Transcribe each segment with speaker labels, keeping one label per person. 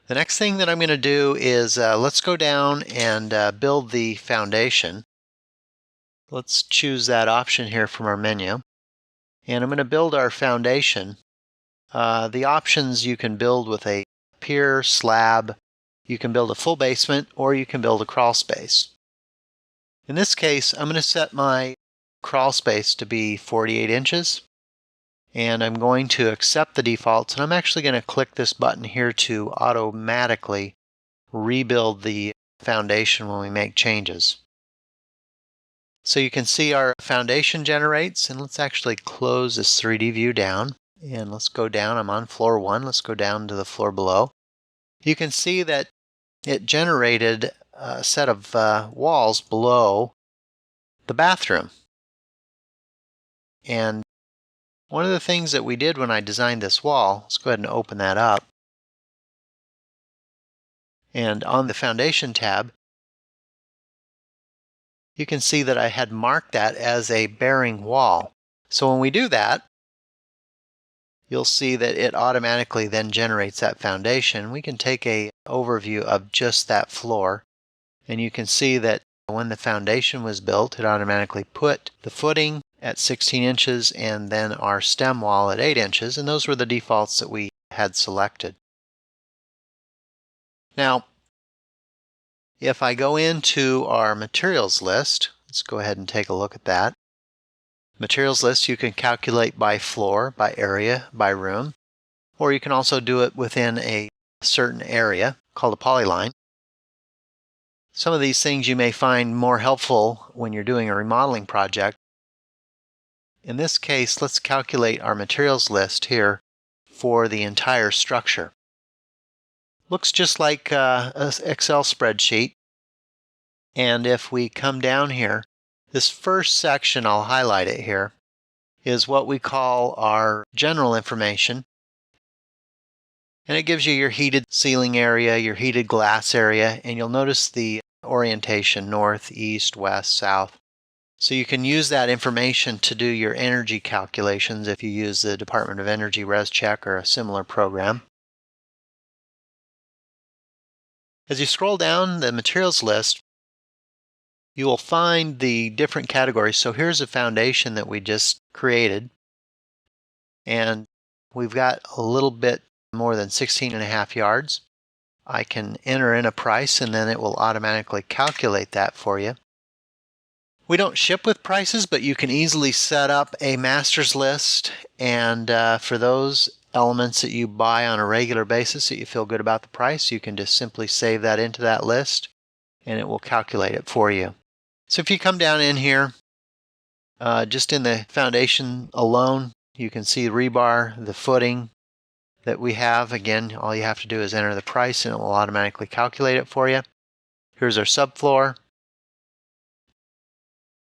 Speaker 1: The next thing that I'm going to do is let's go down and build the foundation. Let's choose that option here from our menu. And I'm going to build our foundation. The options, you can build with a pier, slab, you can build a full basement, or you can build a crawl space. In this case, I'm going to set my crawl space to be 48 inches. And I'm going to accept the defaults, and I'm actually going to click this button here to automatically rebuild the foundation when we make changes. So you can see our foundation generates, and let's actually close this 3D view down. And let's go down. I'm on floor 1. Let's go down to the floor below. You can see that it generated a set of walls below the bathroom. And one of the things that we did when I designed this wall, let's go ahead and open that up. And on the Foundation tab, you can see that I had marked that as a bearing wall. So when we do that, you'll see that it automatically then generates that foundation. We can take an overview of just that floor, and you can see that when the foundation was built, it automatically put the footing at 16 inches and then our stem wall at 8 inches, and those were the defaults that we had selected. Now, if I go into our materials list, let's go ahead and take a look at that. Materials list you can calculate by floor, by area, by room, or you can also do it within a certain area called a polyline. Some of these things you may find more helpful when you're doing a remodeling project. In this case, let's calculate our materials list here for the entire structure. Looks just like an Excel spreadsheet. And if we come down here, this first section, I'll highlight it here, is what we call our general information. And it gives you your heated ceiling area, your heated glass area, and you'll notice the orientation, north, east, west, south. So you can use that information to do your energy calculations if you use the Department of Energy ResCheck or a similar program. As you scroll down the materials list, you will find the different categories. So here's a foundation that we just created, and we've got a little bit more than 16.5 yards. I can enter in a price, and then it will automatically calculate that for you. We don't ship with prices, but you can easily set up a master's list, and for those elements that you buy on a regular basis that you feel good about the price, you can just simply save that into that list, and it will calculate it for you. So if you come down in here, just in the foundation alone, you can see rebar, the footing that we have. Again, all you have to do is enter the price and it will automatically calculate it for you. Here's our subfloor.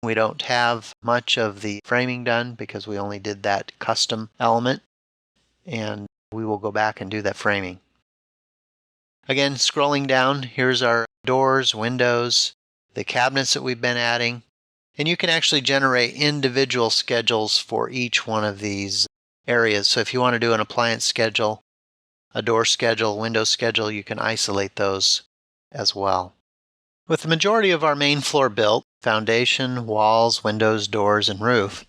Speaker 1: We don't have much of the framing done because we only did that custom element, and we will go back and do that framing. Again, scrolling down, here's our doors, windows, the cabinets that we've been adding, and you can actually generate individual schedules for each one of these areas. So if you want to do an appliance schedule, a door schedule, window schedule, you can isolate those as well. With the majority of our main floor built, foundation, walls, windows, doors, and roof,